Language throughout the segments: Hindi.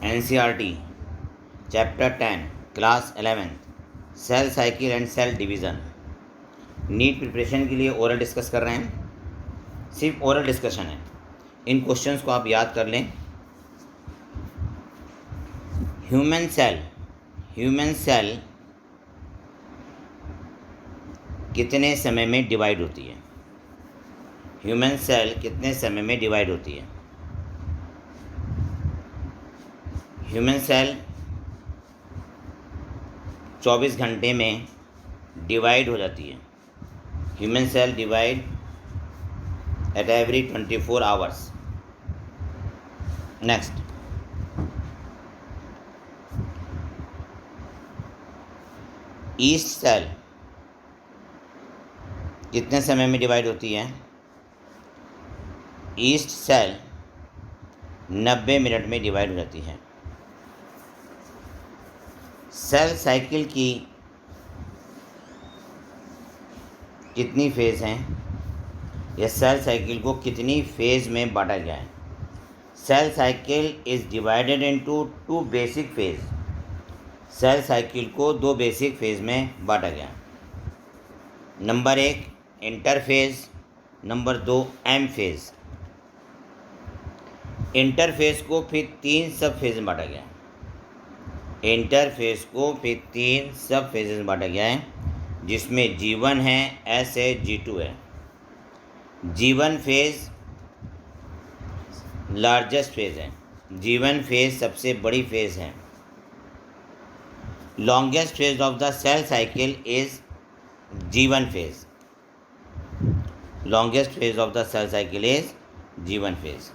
NCERT chapter 10 class 11 cell cycle and cell division. NEET preparation के लिए ओरल डिस्कस कर रहे हैं, सिर्फ ओरल डिस्कशन है। इन क्वेश्चंस को आप याद कर लें। ह्यूमन सेल कितने समय में डिवाइड होती है? ह्यूमन सेल कितने समय में डिवाइड होती है? ह्यूमन सेल 24 घंटे में डिवाइड हो जाती है। Human cell divide at every 24 hours. Next, yeast cell कितने समय में डिवाइड होती है? ईस्ट सेल 90 मिनट में डिवाइड हो जाती है। सेल साइकिल की कितनी फेज़ हैं, या सेल साइकिल को कितनी फेज़ में बांटा गया है? Cell cycle is divided into 2 basic phase. Cell cycle को 2 बेसिक फेज़ में बांटा गया है। Number 1 interphase, number 2 M phase. Interphase को फिर 3 सब फेज़ में बांटा गया है। इंटरफेस को फिर 3 सब फेजेस में बांटा गया है, जिसमें G1 है, S है, G2 है। G1 फेज़ लार्जेस्ट फेज़ है। G1 फेज़ सबसे बड़ी फेज़ है। Longest phase of the cell cycle is G1 phase. Longest phase of the cell cycle is G1 phase.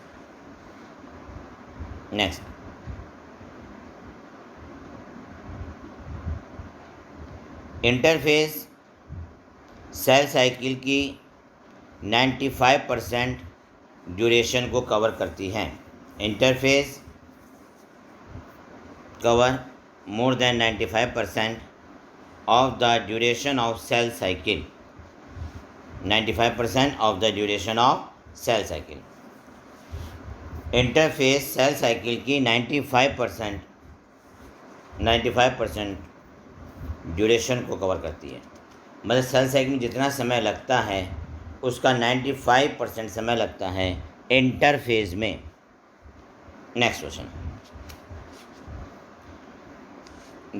Next, interphase cell cycle की 95% ड्यूरेशन को कवर करती है। Interphase cover more than 95% of the duration of cell cycle. 95% of the duration of cell cycle. Interphase cell cycle की 95% ड्यूरेशन को कवर करती है। मतलब सेल साइकिल में जितना समय लगता है उसका 95% समय लगता है इंटरफेज में। नेक्स्ट क्वेश्चन,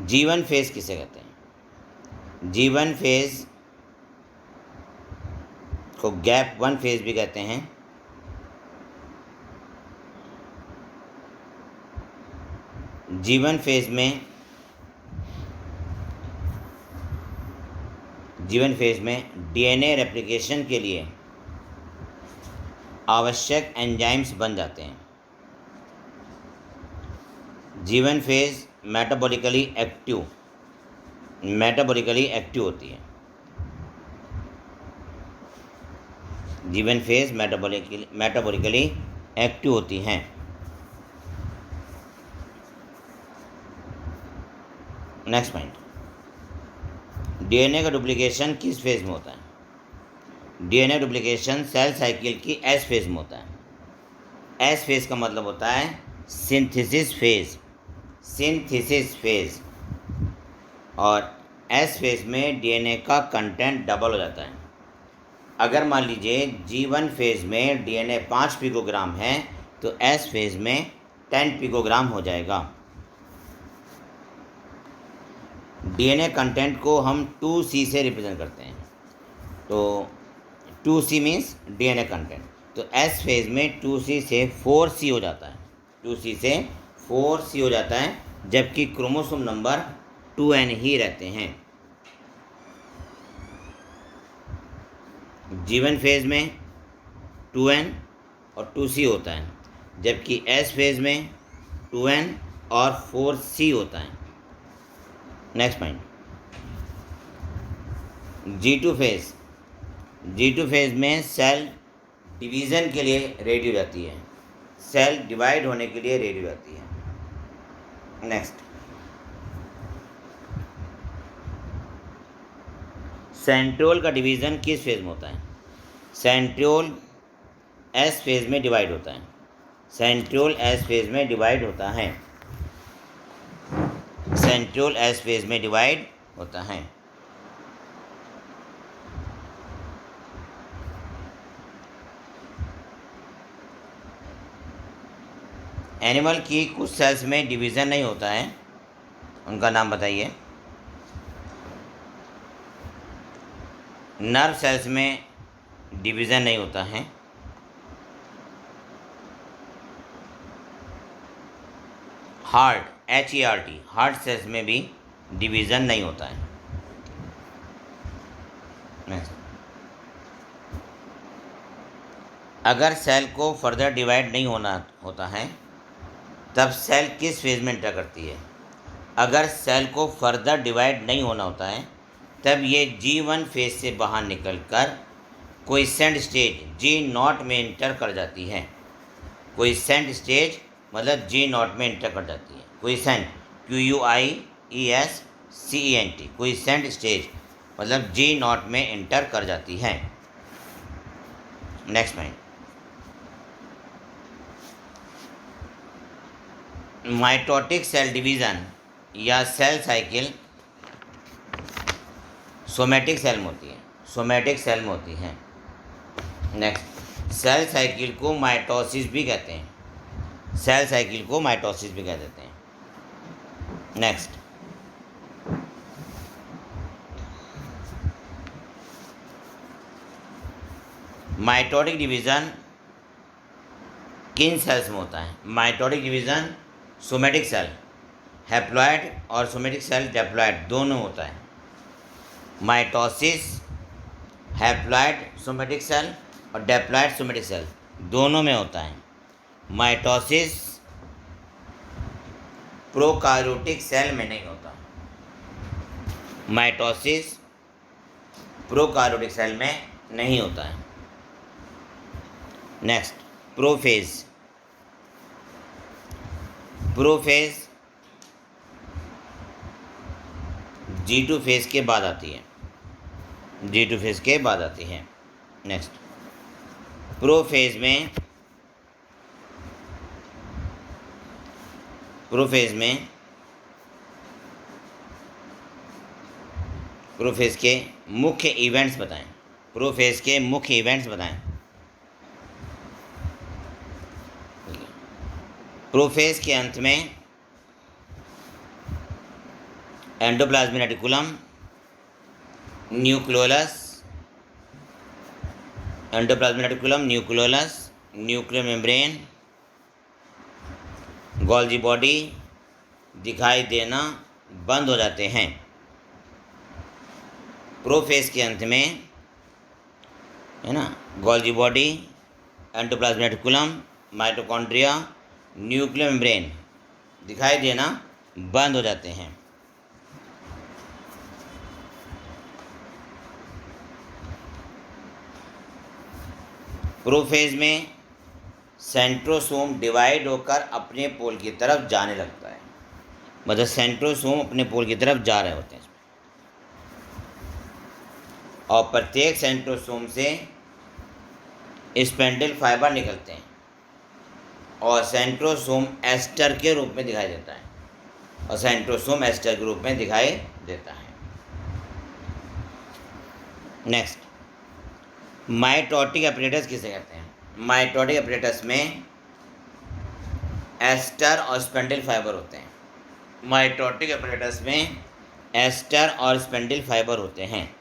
G1 फेज़ किसे कहते हैं? G1 फेज़ को गैप 1 फेज़ भी कहते हैं। G1 फेज़ में DNA रेप्लिकेशन के लिए आवश्यक एंजाइम्स बन जाते हैं। G1 फेज़ मेटाबॉलिकली एक्टिव होती है। G1 फेज़ मेटाबॉलिकली एक्टिव होती हैं। नेक्स्ट पॉइंट, DNA का डुप्लीकेशन किस फेज़ में होता है? DNA डुप्लीकेशन सेल साइकिल की एस फेज़ में होता है। एस फेज़ का मतलब होता है सिंथेसिस फेज़। और एस फेज़ में DNA का कंटेंट डबल हो जाता है। अगर मान लीजिए G1 फेज़ में DNA 5 पिकोग्राम है तो एस फेज़ में 10 पिकोग्राम हो जाएगा। DNA कंटेंट को हम 2C से रिप्रेजेंट करते हैं। तो 2C मीन्स DNA कंटेंट। तो S फेज़ में 2C से 4C हो जाता है। 2C से 4C हो जाता है, जबकि क्रोमोसोम नंबर 2N ही रहते हैं। G1 फेज़ में 2N और 2C होता है, जबकि S फेज़ में 2N और 4C होता है। नेक्स्ट पॉइंट, G2 फेज़ में सेल डिवीज़न के लिए रेडी हो जाती है। सेल डिवाइड होने के लिए रेडी हो जाती है। नेक्स्ट, सेंट्रियोल का डिवीज़न किस फेज़ में होता है? सेंट्रियोल एस फेज़ में डिवाइड होता है। सेंट्रियोल एस फेज़ में डिवाइड होता है। सेंट्रियोल एस फेज में डिवाइड होता है। एनिमल की कुछ सेल्स में डिवीज़न नहीं होता है, उनका नाम बताइए। नर्व सेल्स में डिवीज़न नहीं होता है। हार्ट HERT हार्ट सेल्स में भी डिवीज़न नहीं होता है। नेक्स्ट, अगर सेल को फर्दर डिवाइड नहीं होता है तब सेल किस फेज में एंटर करती है? अगर सेल को फर्दर डिवाइड नहीं होना होता है तब ये G1 फेज से बाहर निकलकर क्विसेंट स्टेज G0 में एंटर कर जाती है। क्विसेंट स्टेज मतलब G0 में एंटर कर जाती है। क्विसेंट QUIESCENT क्विसेंट स्टेज मतलब G0 में एंटर कर जाती है। Next point, mitotic cell division या सेल साइकिल सोमेटिक सेल में होती है। सोमेटिक सेल में होती है। नेक्स्ट, सेल साइकिल को माइटोसिस भी कहते हैं। सेल साइकिल को माइटोसिस भी कह देते हैं। नेक्स्ट, माइटोटिक डिवीज़न किन सेल्स में होता है? Mitotic division somatic cell haploid और सोमेटिक सेल डिप्लॉइड दोनों होता है। माइटोसिस हैप्लॉइड सोमेटिक सेल और डिप्लॉइड सोमेटिक सेल दोनों में होता है। माइटोसिस प्रोकार्योटिक सेल में नहीं होता। माइटोसिस प्रोकार्योटिक सेल में नहीं होता है। Next, prophase. Prophase G2 phase के बाद आती है। G2 फेज के बाद आती है। नेक्स्ट, प्रोफेज के मुख्य इवेंट्स बताएं। प्रोफेज के मुख्य इवेंट्स बताएं। प्रोफेज के अंत में endoplasmic reticulum, nucleolus, nuclear membrane, Golgi body दिखाई देना बंद हो जाते हैं। प्रोफेज के अंत में है ना, Golgi body, endoplasmic reticulum, mitochondria, nuclear membrane दिखाई देना बंद हो जाते हैं। प्रोफेज में सेंट्रोसोम डिवाइड होकर अपने पोल की तरफ जाने लगता है। मतलब सेंट्रोसोम अपने पोल की तरफ जा रहे होते हैं और प्रत्येक सेंट्रोसोम से स्पेंडल फाइबर निकलते हैं और सेंट्रोसोम एस्टर के रूप में दिखाई देता है। और सेंट्रोसोम एस्टर के रूप में दिखाई देता है। नेक्स्ट, माइटोटिक अपरेटस किसे कहते हैं? माइटोटिक अपरेटस में एस्टर और स्पेंडल फाइबर होते हैं। माइटोटिक अपरेटस में एस्टर और स्पेंडल फाइबर होते हैं।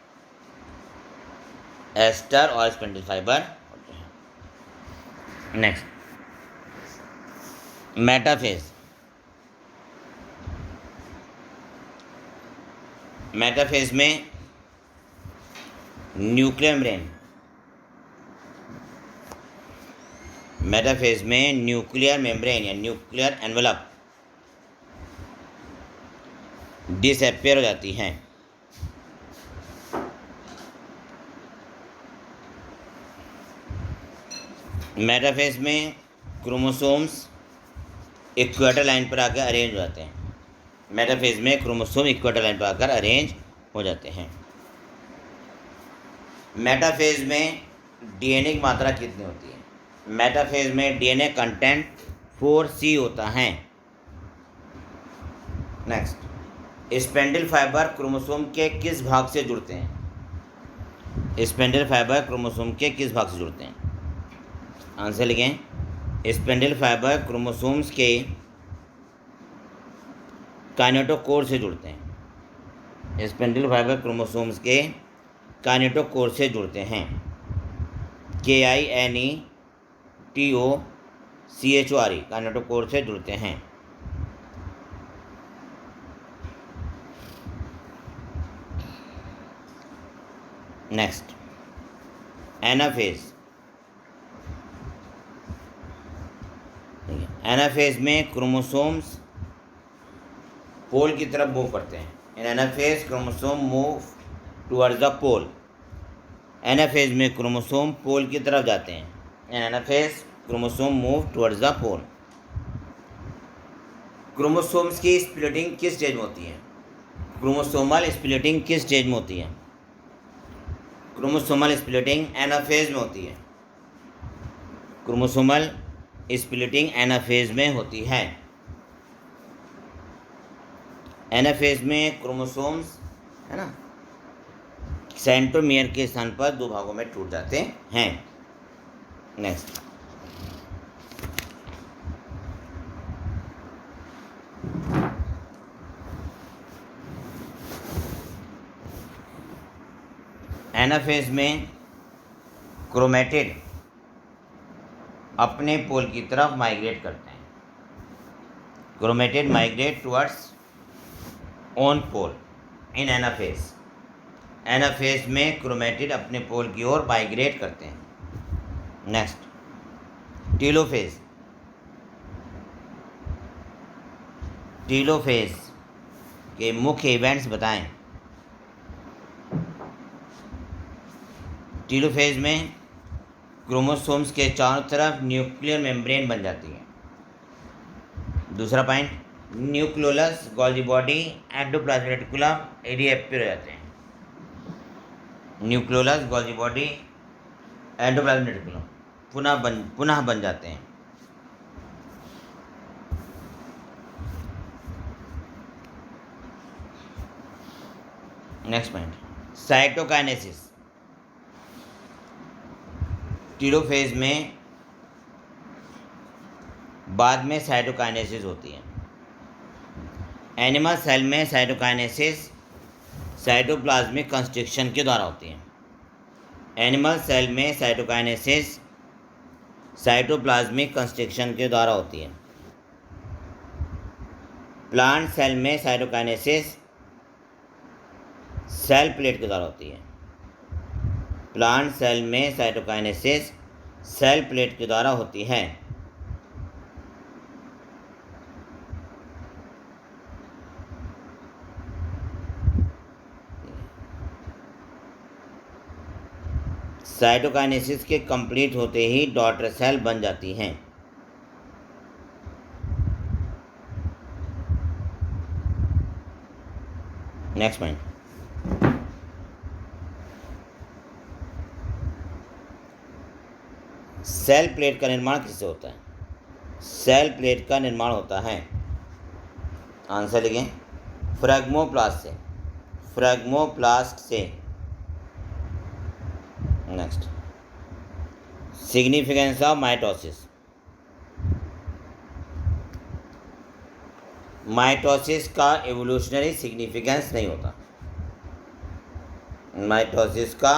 एस्टर और स्पेंडल फाइबर होते हैं। Next, metaphase. मेटाफेज में न्यूक्लियर मेम्ब्रेन, मेटाफेज में न्यूक्लियर मेम्ब्रेन या न्यूक्लियर एनवलप डिसअपियर हो जाती हैं। मेटाफेज में क्रोमोसोम्स इक्वेटर लाइन पर आकर अरेंज हो जाते हैं। मेटाफेज में क्रोमोसोम इक्वेटर लाइन पर आकर अरेंज हो जाते हैं। मेटाफेज में डीएनए की मात्रा कितनी होती है? मेटाफेज में डीएनए कंटेंट 4C होता है। नेक्स्ट, स्पेंडल फाइबर क्रोमोसोम के किस भाग से जुड़ते हैं? स्पेंडल फाइबर क्रोमोसोम के किस भाग से जुड़ते हैं? आंसर लिखें। स्पेंडल फाइबर क्रोमोसोम्स के काइनेटोकोर से जुड़ते हैं। स्पेंडल फाइबर क्रोमोसोम्स के काइनेटोकोर से जुड़ते हैं। KINETOCHORE काइनेटोकोर से जुड़ते हैं। Next, anaphase. एनाफेज में क्रोमोसोम्स पोल की तरफ मूव करते हैं। इन anaphase chromosome move towards the pole. Anaphase में क्रोमोसोम पोल की तरफ जाते हैं। इन anaphase chromosome move towards the pole. Chromosomes की स्प्लिटिंग किस स्टेज में होती है? क्रोमोसोमल स्प्लिटिंग किस स्टेज में होती है? क्रोमोसोमल स्प्लिटिंग एनाफेज में होती है। क्रोमोसोमल स्प्लिटिंग एनाफेज में होती है। एनाफेज में क्रोमोसोम्स है ना सेंट्रोमियर के स्थान पर दो भागों में टूट जाते हैं। नेक्स्ट, एनाफेज में क्रोमेटिड अपने पोल की तरफ माइग्रेट करते हैं। Chromatid migrate towards on pole in anaphase. Anaphase में क्रोमेटिड अपने पोल की ओर माइग्रेट करते हैं। Next, telophase. टीलोफेज के मुख्य इवेंट्स बताएं। टीलोफेज में क्रोमोसोम्स के चारों तरफ न्यूक्लियर मेम्ब्रेन बन जाती है। दूसरा point, nucleolus, Golgi body, endoplasmic reticulum reappear हो जाते हैं। Nucleolus, Golgi body, endoplasmic reticulum पुनः बन जाते हैं। Next point, cytokinesis. टीलोफेज में बाद में साइटोकाइनेसिस होती है। एनिमल सेल में साइटोकाइनेसिस साइटोप्लाज्मिक कंस्ट्रक्शन के द्वारा होती है। एनिमल सेल में साइटोकाइनेसिस साइटोप्लाज्मिक कंस्ट्रक्शन के द्वारा होती है। प्लांट सेल में साइटोकाइनेसिस सेल प्लेट के द्वारा होती है। प्लांट सेल में साइटोकाइनेसिस सेल प्लेट के द्वारा होती है। साइटोकाइनेसिस के कंप्लीट होते ही डॉटर सेल बन जाती हैं। नेक्स्ट पॉइंट, सेल प्लेट का निर्माण किससे होता है? सेल प्लेट का निर्माण होता है, आंसर लिखें, फ्रैग्मोप्लास्ट से। फ्रैग्मोप्लास्ट से। Next, significance of mitosis. Mitosis का एवोल्यूशनरी सिग्निफिकेंस नहीं होता। माइटोसिस का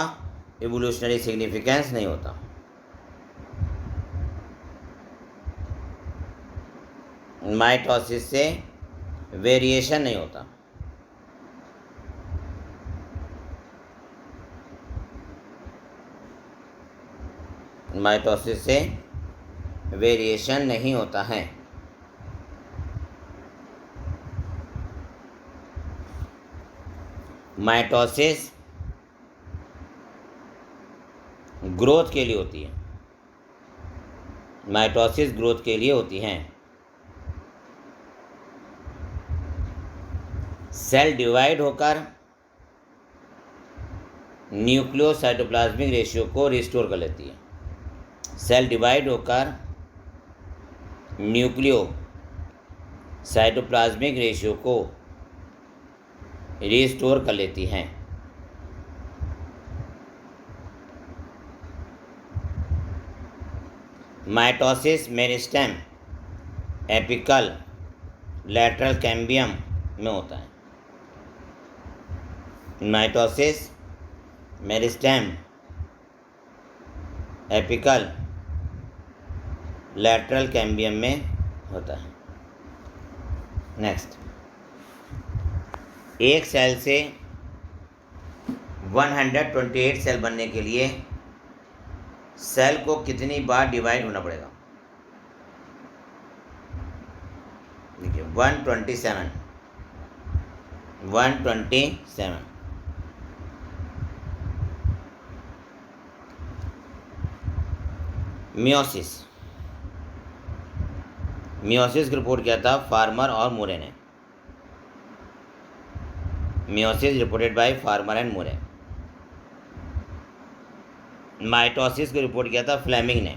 एवोल्यूशनरी सिग्निफिकेंस नहीं होता। माइटोसिस से वेरिएशन नहीं होता। माइटोसिस से वेरिएशन नहीं होता है। माइटोसिस ग्रोथ के लिए होती है। माइटोसिस ग्रोथ के लिए होती हैं। सेल डिवाइड होकर न्यूक्लियो साइटोप्लाज्मिक रेशियो को रिस्टोर कर लेती है। सेल डिवाइड होकर न्यूक्लियो साइटोप्लाज्मिक रेशियो को रिस्टोर कर लेती हैं। Mitosis meristem apical lateral cambium में होता है। Mitosis meristem apical lateral cambium में होता है। नेक्स्ट, एक सेल से 128 सेल बनने के लिए सेल को कितनी बार डिवाइड होना पड़ेगा? देखिए 127 मियोसिस की रिपोर्ट किया था फार्मर और मूरे ने। Meiosis reported by farmer and Moore. Mitosis की रिपोर्ट किया था फ्लेमिंग ने।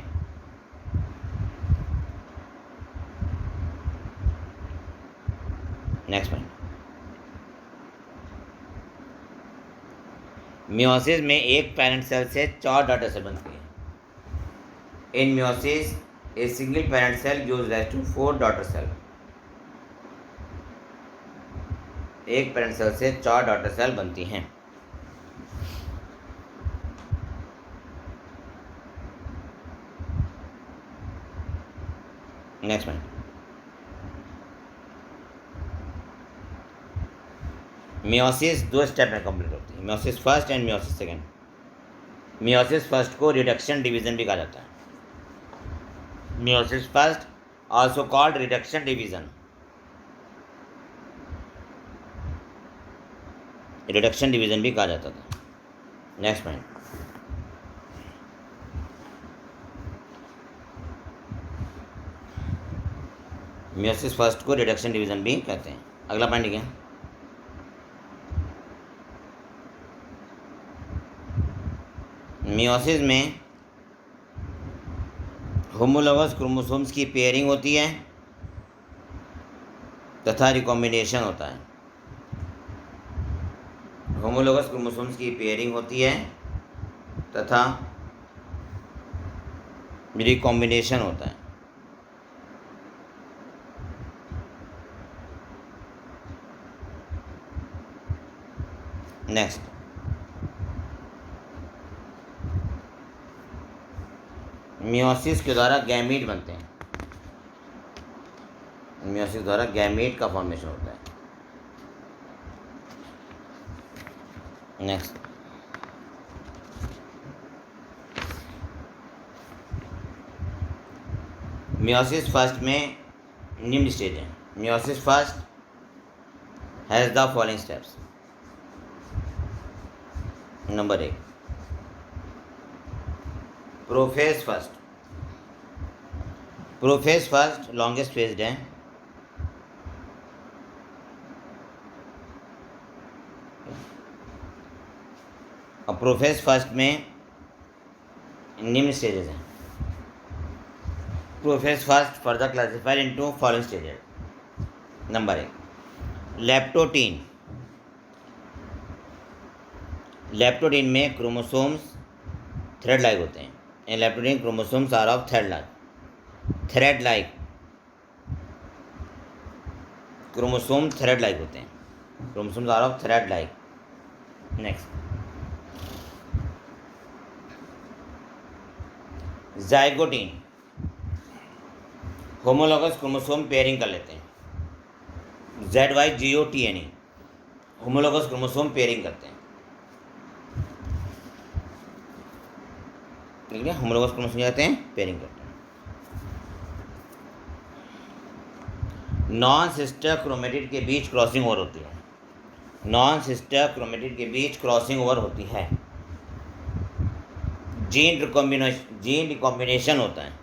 नेक्स्ट पॉइंट, मियोसिस में एक पेरेंट सेल से 4 डॉटर सेल बनती है। In meiosis a single parent cell gives rise to 4 daughter cell. एक पेरेंट सेल से 4 डॉटर सेल बनती हैं। नेक्स्ट पॉइंट, मियोसिस 2 स्टेप में कंप्लीट होती है, meiosis first and meiosis second. Meiosis first को रिडक्शन डिवीजन भी कहा जाता है। Meiosis first also called reduction division. Reduction division भी कहा जाता था। नेक्स्ट पॉइंट, मियोसिस फर्स्ट को रिडक्शन डिवीजन भी कहते हैं। अगला पॉइंट क्या है? मियोसिस में होमोलोगस क्रोमोसोम्स की पेयरिंग होती है तथा रिकॉम्बिनेशन होता है। होमोलोगस क्रोमोसोम्स की पेयरिंग होती है तथा रिकॉम्बिनेशन होता है। नेक्स्ट, मियोसिस के द्वारा गैमीट बनते हैं। मियोसिस द्वारा गैमीट का फॉर्मेशन होता है। नेक्स्ट, मियोसिस फर्स्ट में निम्न स्टेज है। Meiosis first has the following steps. Number 1, prophase first. Prophase first longest phased है। और प्रोफेज फर्स्ट में निम्न स्टेजेस हैं। Prophase first further classified into following stages. Number 1, leptotene. Leptotene में क्रोमोसोम्स थ्रेड लाइक होते हैं। In leptotene chromosomes are of thread like chromosome thread like होते हैं। Chromosomes are of thread like. Next, zygotene. Homologous chromosome pairing कर लेते हैं। ZYGOTNE होमोलॉगस क्रोमोसोम पेयरिंग करते हैं। ठीक है, होमोलॉगस क्रोमोसोम जाते हैं पेयरिंग करते हैं। नॉन सिस्टर क्रोमेटिड के बीच क्रॉसिंग ओवर होती है। नॉन सिस्टर क्रोमेटिड के बीच क्रॉसिंग ओवर होती है। जीन रिकॉम्बिनेशन होता है।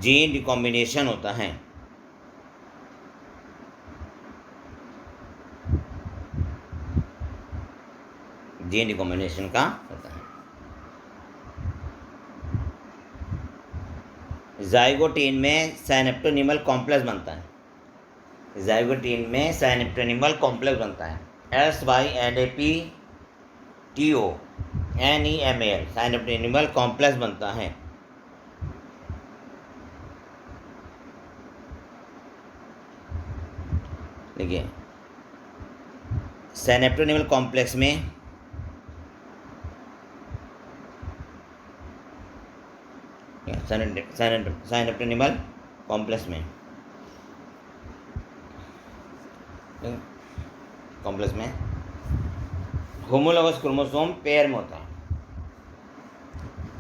जीन रिकॉम्बिनेशन होता है। जीन रिकॉम्बिनेशन का होता है। जाइगोटीन में साइनेप्टोनिमल कॉम्प्लेक्स बनता है। जाइगोटीन में साइनेप्टोनिमल कॉम्प्लेक्स बनता है। SYNAPTONEMAL साइनोप्टेनिमल कॉम्प्लेक्स बनता है। देखिए साइनोप्टेनिमल कॉम्प्लेक्स में साइनोप्टेनिमल कॉम्प्लेक्स में होमोलोगस क्रोमोसोम पेयर में होता है।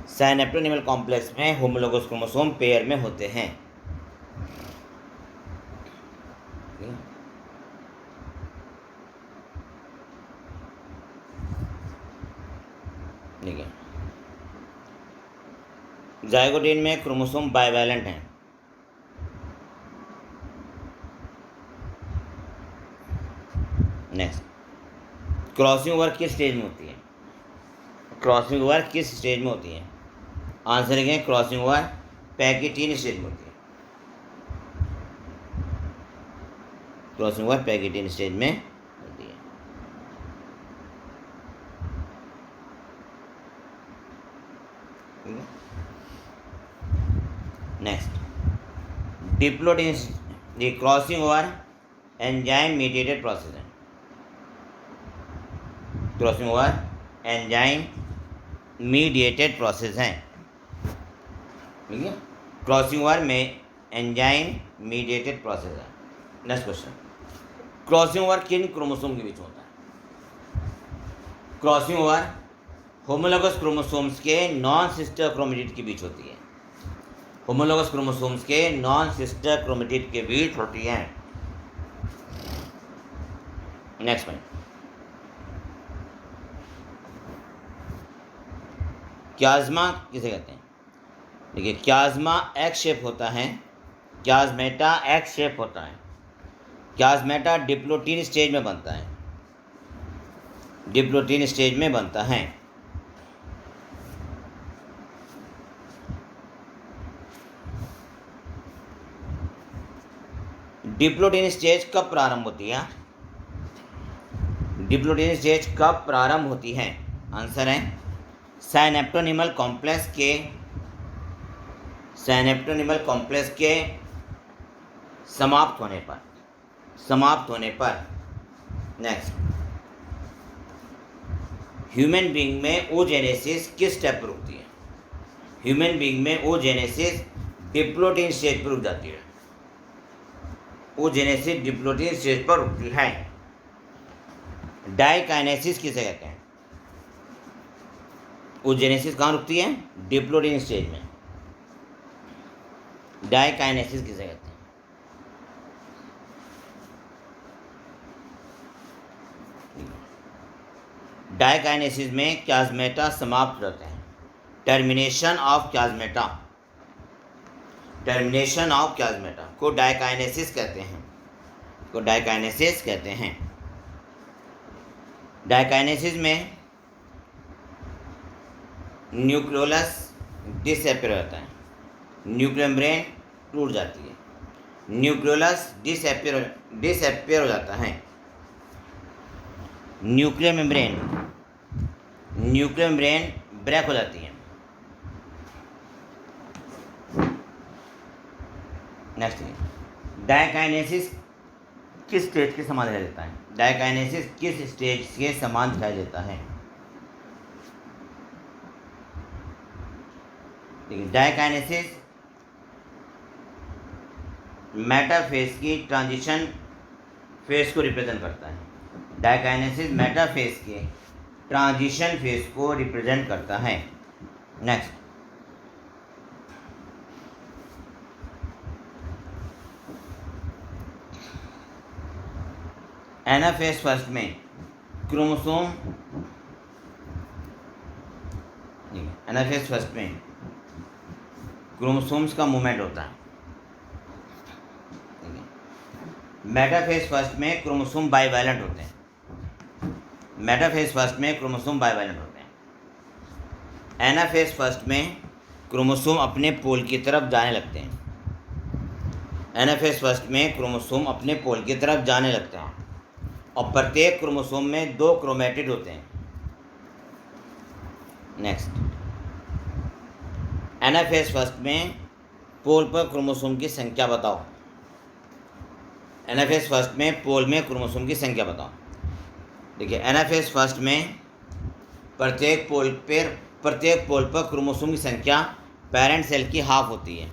साइनोप्टेनिमल कॉम्प्लेक्स में होमोलोगस क्रोमोसोम पेयर में होते हैं। ठीक है, जाइगोटिन में क्रोमोसोम बाइवैलेंट हैं। नेक्स्ट, क्रॉसिंग ओवर किस स्टेज में होती है? क्रॉसिंग ओवर किस स्टेज में होती है? आंसर है क्रॉसिंग ओवर पैकेटिन स्टेज में होती है। क्रॉसिंग ओवर पैकेटिन स्टेज में होती है। Next, diplotene the crossing over enzyme mediated process है। Crossing over enzyme mediated process है। ठीक है, क्रॉसिंग ओवर में एंजाइम मीडिएटेड प्रोसेस है। नेक्स्ट क्वेश्चन, क्रॉसिंग ओवर किन क्रोमोसोम के बीच होता है? क्रॉसिंग ओवर होमोलोगस क्रोमोसोम्स के नॉन सिस्टर क्रोमेटिड के बीच होती है। होमोलोगस क्रोमोसोम्स के नॉन सिस्टर क्रोमेटिड के बीच होती है। नेक्स्ट पॉइंट, क्याज्मा किसे कहते हैं? देखिए क्याज्मा एक्स शेप होता है। क्याज्मेटा एक्स शेप होता है। क्याज्मेटा डिप्लोटिन स्टेज में बनता है। डिप्लोटिन स्टेज में बनता है। डिप्लोटिन स्टेज कब प्रारंभ होती है? डिप्लोटिन स्टेज कब प्रारंभ होती है? आंसर है साइनोप्टेनिमल कॉम्प्लेक्स के समाप्त होने पर। नेक्स्ट, ह्यूमन बीइंग में ओजेनेसिस किस स्टेप पर रुकती है? ह्यूमन बीइंग में ओजेनेसिस डिप्लोटिन स्टेज पर रुक जाती है। ओजेनेसिस डिप्लोटिन स्टेज पर रुकती है। डाइकाइनेसिस किसे कहते हैं? ओजेनेसिस कहाँ रुकती है? डिप्लोटिन स्टेज में। डाइकाइनेसिस किसे कहते हैं? डाइकाइनेसिस में क्याज्मेटा समाप्त हो जाते हैं। टर्मिनेशन ऑफ क्याज्मेटा को डाइकाइनेसिस कहते हैं। डाइकाइनेसिस में न्यूक्लियोलस डिसअपियर हो जाता है। न्यूक्लियर मेम्ब्रेन टूट जाती है। न्यूक्लियोलस डिसअपियर हो जाता है। न्यूक्लियर मेम्ब्रेन ब्रेक हो जाती है। नेक्स्ट, डाइकाइनेसिस किस स्टेज के समान दिखाई देता है? डाइकाइनेसिस किस स्टेज के समान दिखाई देता है? डाइकाइनेसिस मेटाफेज की ट्रांजिशन फेज को रिप्रेजेंट करता है। डाइकाइनेसिस मेटाफेज के ट्रांजिशन फेज को रिप्रेजेंट करता है। नेक्स्ट, एनाफेज फर्स्ट में क्रोमोसोम्स का मूवमेंट होता है। मेटाफेज फर्स्ट में क्रोमोसोम बाइवैलेंट होते हैं। एनाफेज फर्स्ट में क्रोमोसोम अपने पोल की तरफ जाने लगते हैं। और प्रत्येक क्रोमोसोम में 2 क्रोमेटिड होते हैं। नेक्स्ट, एनाफेज फर्स्ट में पोल पर क्रोमोसोम की संख्या बताओ। एनाफेज फर्स्ट में पोल में क्रोमोसोम की संख्या बताओ। देखिए, एनाफेज फर्स्ट में प्रत्येक पोल पर क्रोमोसोम की संख्या पेरेंट सेल की हाफ होती है।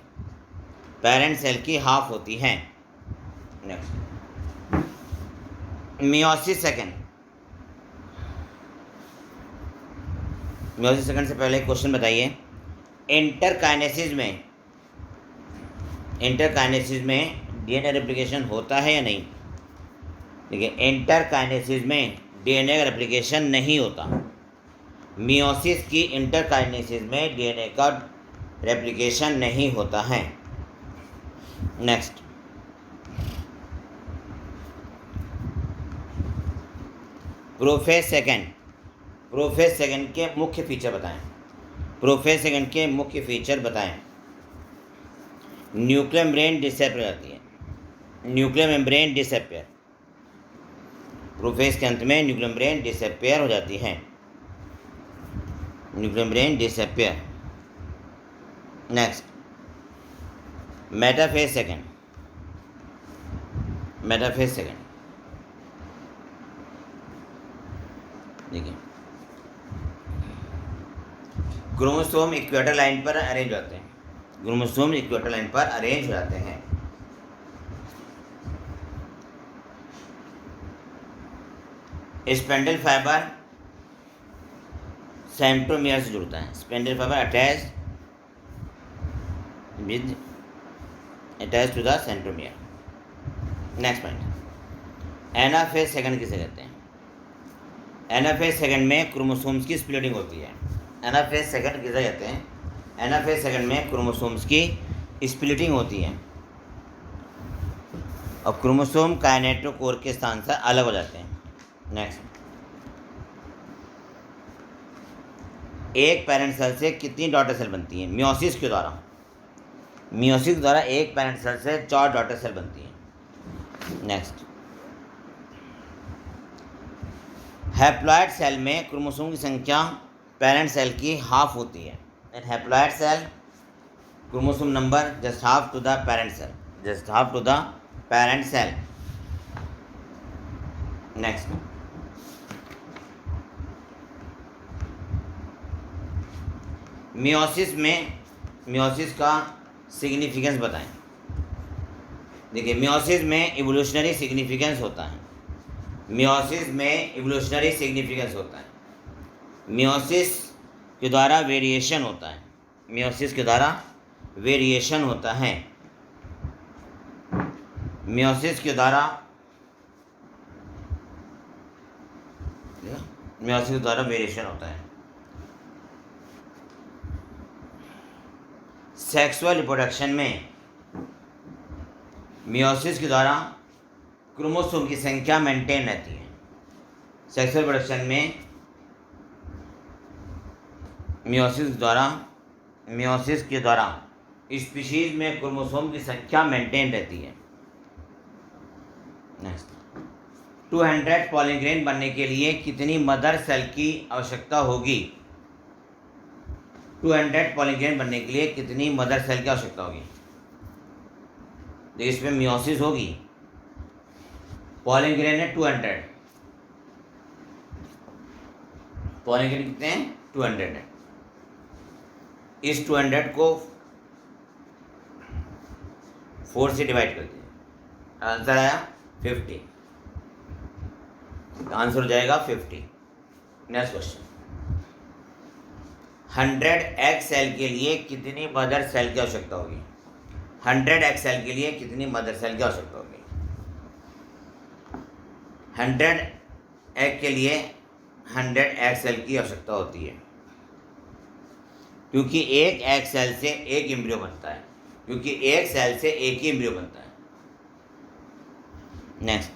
पेरेंट सेल की हाफ होती है। Next, meiosis second. Meiosis second से पहले एक क्वेश्चन बताइए, इंटरकाइनेसिस में डीएनए रेप्लिकेशन होता है या नहीं। देखिए, इंटरकाइनेसिस में डीएनए रेप्लिकेशन नहीं होता। मियोसिस की इंटरकाइनेसिस में डीएनए का रेप्लिकेशन नहीं होता है। नेक्स्ट, प्रोफेज सेकंड के मुख्य फीचर बताएं। प्रोफेज सेकंड के मुख्य फीचर बताएं। न्यूक्लियर मेम्ब्रेन डिसअपियर आती है। न्यूक्लियर मेम्ब्रेन डिसअपियर, प्रोफेज के अंत में न्यूक्लियर मेम्ब्रेन डिसअपियर हो जाती है। Nuclear membrane disappear. Next, metaphase second. देखिए, क्रोमोसोम इक्वेटर लाइन पर अरेंज होते हैं। क्रोमोसोम इक्वेटर लाइन पर अरेंज हो जाते हैं। स्पेंडल फाइबर सेंट्रोमियर से जुड़ता है। Spindle fibre attach to the centromere. Next point, anaphase second किसे कहते हैं। एनाफेज सेकंड में क्रोमोसोम्स की स्प्लिटिंग होती है। एनाफेज सेकंड किसे कहते हैं। एनाफेज सेकंड में क्रोमोसोम्स की स्प्लिटिंग होती है और क्रोमोसोम काइनेटोकोर के स्थान से अलग हो जाते हैं। नेक्स्ट, एक पेरेंट सेल से कितनी डॉटर सेल बनती है। मियोसिस के द्वारा एक पेरेंट सेल से 4 डॉटर सेल बनती है। नेक्स्ट, हैप्लॉइड सेल में क्रोमोसोम की संख्या पेरेंट सेल की हाफ होती है। In haploid cell chromosome number just half to the parent cell. Next, meiosis का सिग्निफिकेंस बताएं। देखिए, मियोसिस में इवोल्यूशनरी सिग्निफिकेंस होता है। मियोसिस के द्वारा वेरिएशन होता है। मियोसिस के द्वारा वेरिएशन होता है। मियोसिस के द्वारा वेरिएशन होता है। सेक्सुअल रिप्रोडक्शन में मियोसिस के द्वारा क्रोमोसोम की संख्या मेंटेन रहती है। सेक्सुअल रिप्रोडक्शन में मियोसिस के द्वारा स्पीशीज में क्रोमोसोम की संख्या मेंटेन रहती है। नेक्स्ट, 200 पॉलिन ग्रेन बनने के लिए कितनी मदर सेल की आवश्यकता होगी। 200 पॉलिन ग्रेन बनने के लिए कितनी मदर सेल की आवश्यकता होगी। देखिए, इसमें मियोसिस होगी। पॉलिन ग्रेन है 200। पॉलिन ग्रेन कितने हैं 200 है। इस 200 को 4 से डिवाइड कर दीजिए, आंसर आया 50। आंसर हो जाएगा 50। नेक्स्ट क्वेश्चन, 100 एग सेल के लिए कितनी मदर सेल की आवश्यकता होगी। 100 एग सेल के लिए कितनी मदर सेल की आवश्यकता होगी। 100 एग के लिए 100 एग सेल की आवश्यकता होती है, क्योंकि एक एग सेल से एक एम्ब्रियो बनता है। नेक्स्ट,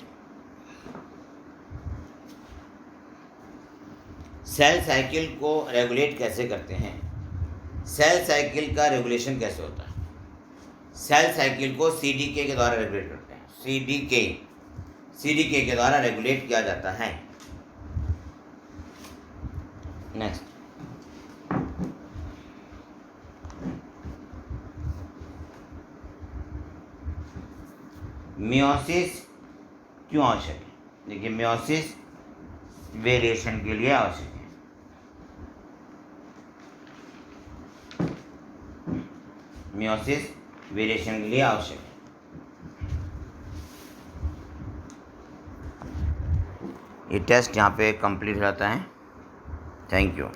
सेल साइकिल को रेगुलेट कैसे करते हैं। सेल साइकिल का रेगुलेशन कैसे होता है। सेल साइकिल को CDK के द्वारा रेगुलेट करते हैं। CDK के द्वारा रेगुलेट किया जाता है। नेक्स्ट, मियोसिस क्यों आवश्यक है? देखिए, मियोसिस वेरिएशन के लिए आवश्यक है। मियोसिस वेरिएशन के लिए आवश्यक है। ये टेस्ट यहाँ पे कंप्लीट रहता है। Thank you.